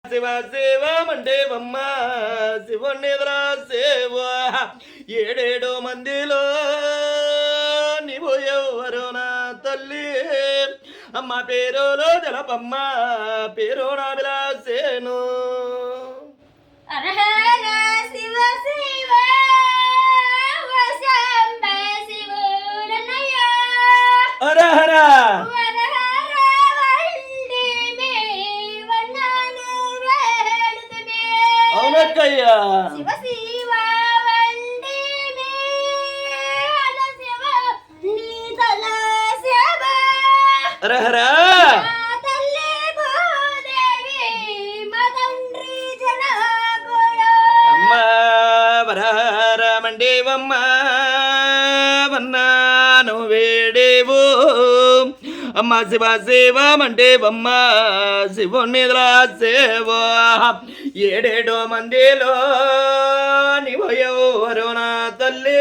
శివ శివ మండేవమ్మ శివునిద్రా సేవ ఏడేడో మందిలో నీవు ఎవరు నా తల్లి అమ్మ పేరులో జలపమ్మ పేరు నా విలాసేను శివ శివ వశంబ శివుడన్నయ్య హర హర అవునక్కయ్యా శివ శివ వండి శివ నీతల శివ హర హర తల్లి భూదేవి మా తండ్రి జనకుడు అమ్మ వరహర మండేవమ్మ వన్నాను వేడేవు అమ్మ శివ శివ మండేవమ్మ శివునిద్రా సేవ ఏడేడో మందిలో నీవు ఎవరు నా తల్లి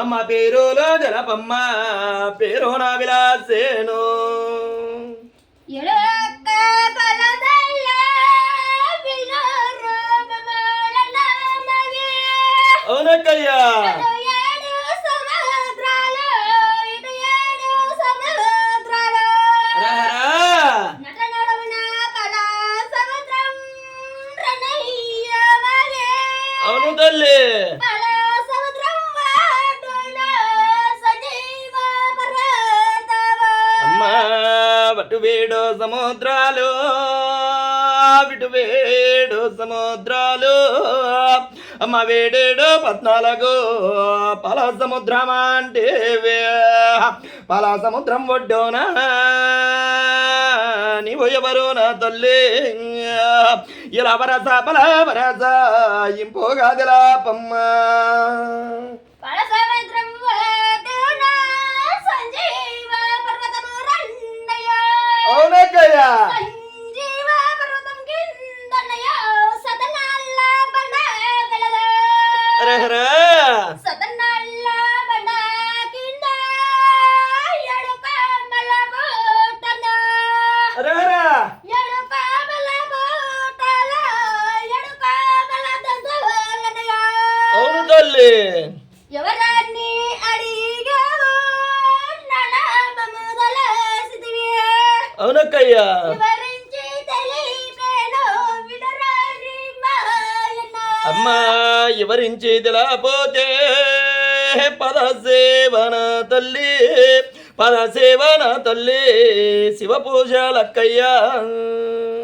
అమ్మ పేరులో జలపమ్మ పేరు నా విలాసేను ఎడక పలదల్ల వినరు బమలనమగే అవునక్కయ్యా ఏడు సముద్రాలు ఇటు ఏడు సముద్రాలు రహరా నట నడుమున కళా సముద్రం రణయ్యవగే అవును తల్లి కళా సముద్రం వాటున సజీవ పర్వతవ అమ్మ వటు వేడు సముద్రాలు విటు వేడు సముద్రాలు అమ్మ వేడేడు 14 పల సముద్రం అంటే పల సముద్రం ఒడ్డున నీవు ఎవరు నా తల్లి ఇలా వరస పల వరస ఇంపోగాదిలా పమ్మ కళ సముద్రం వాటున సంజీవ పర్వతము రండయ్య అవునక్కయ్యా సంజీవ పర్వతం కిందన్నయ్య సదనాల బండగలద రహరా సదనాల బండ కింద ఎడుక మలబోటన రహరా ఎడుక మలబోటల ఎడుక మలదంతవలనయ అవును తల్లి ఎవరాన్ని అడిగావు నడమముదల స్థితివి అవునక్కయ్యా వివరించి తెలిపేను వినరాని మాయన్న అమ్మ ఎవరించి పోతే పద సేవన తల్లి పద సేవన తల్లి శివ పూజలక్కయ్యా